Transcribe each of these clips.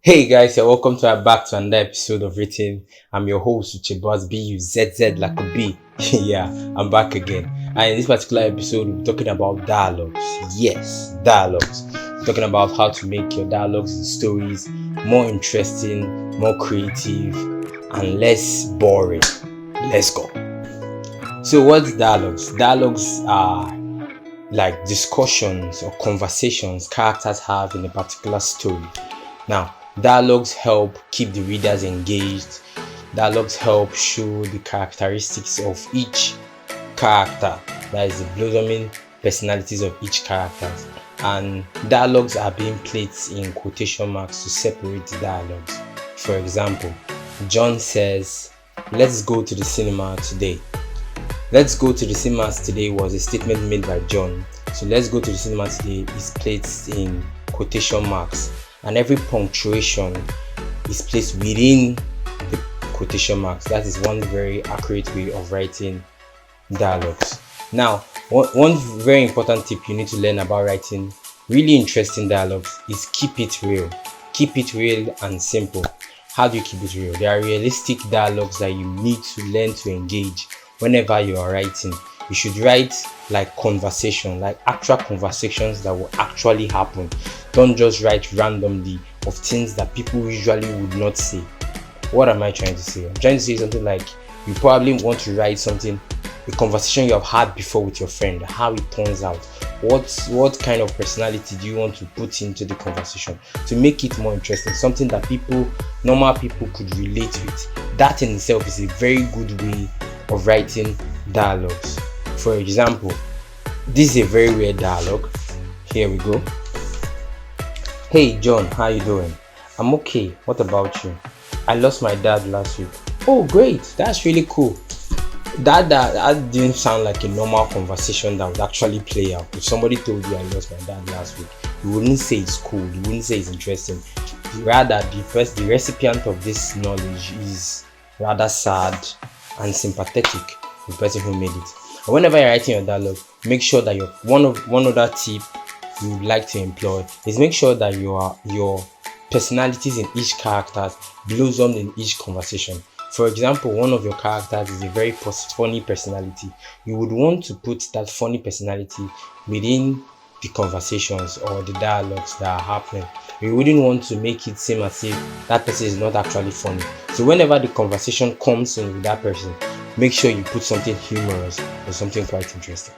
Hey guys, you're welcome back to another episode of Written. I'm your host Uche Boss B-U-Z-Z like a B. Yeah, I'm back again. And in this particular episode, we're talking about dialogues. Yes, dialogues. We're talking about how to make your dialogues and stories more interesting, more creative, and less boring. Let's go. So, what's dialogues? Dialogues are like discussions or conversations characters have in a particular story. Now, dialogues help keep the readers engaged. Dialogues help show the characteristics of each character, that is the blossoming personalities of each character. And dialogues are being placed in quotation marks to separate the dialogues. For example, John says, "Let's go to the cinema today." "Let's go to the cinemas today" was a statement made by John. So "let's go to the cinema today" is placed in quotation marks, and every punctuation is placed within the quotation marks. That is one very accurate way of writing dialogues. Now, one very important tip you need to learn about writing really interesting dialogues is keep it real. Keep it real and simple. How do you keep it real? There are realistic dialogues that you need to learn to engage whenever you are writing. You should write like conversation, like actual conversations that will actually happen. Don't just write randomly of things that people usually would not say. What am I trying to say? I'm trying to say something like you probably want to write something, a conversation you have had before with your friend, how it turns out. What kind of personality do you want to put into the conversation to make it more interesting? Something that normal people could relate with. That in itself is a very good way of writing dialogues. For example, this is a very weird dialogue. Here we go. "Hey John, how you doing?" "I'm okay. What about you?" "I lost my dad last week." "Oh great, that's really cool." That didn't sound like a normal conversation that would actually play out. If somebody told you, "I lost my dad last week," you wouldn't say it's cool, you wouldn't say it's interesting. Rather, the recipient of this knowledge is rather sad and sympathetic to the person who made it. And whenever you're writing your dialogue, make sure that one other tip you would like to employ is make sure that your personalities in each character blossom in each conversation. For example, one of your characters is a very funny personality. You would want to put that funny personality within the conversations or the dialogues that are happening. You wouldn't want to make it seem as if that person is not actually funny. So whenever the conversation comes in with that person, make sure you put something humorous or something quite interesting.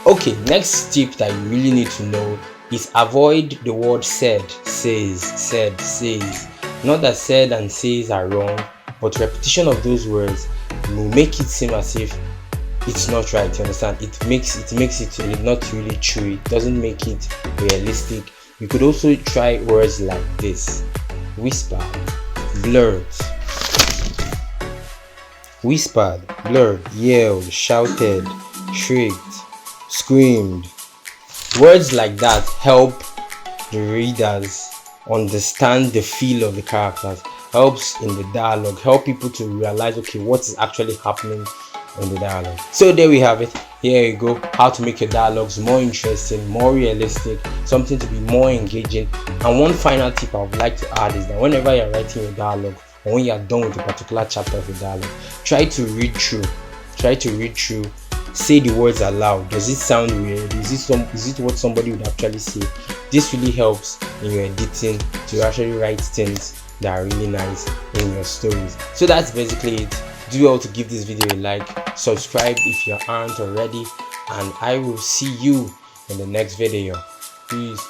Okay, next tip that you really need to know is avoid the word said, says. Not that said and says are wrong, but repetition of those words will make it seem as if it's not right. You understand? It makes it not really true. It doesn't make it realistic. You could also try words like this: whispered, blurred, yelled, shouted, shrieked, screamed. Words like that help the readers understand the feel of the characters, helps in the dialogue, help people to realize, okay, what is actually happening in the dialogue. So there we have it. Here you go, how to make your dialogues more interesting, more realistic, something to be more engaging. And one final tip I would like to add is that whenever you're writing your dialogue, or when you're done with a particular chapter of your dialogue, try to read through, say the words aloud. Does it sound weird? Is it what somebody would actually say? This really helps in your editing to actually write things that are really nice in your stories. So that's basically it. Do well to give this video a like, subscribe if you aren't already, and I will see you in the next video. Peace.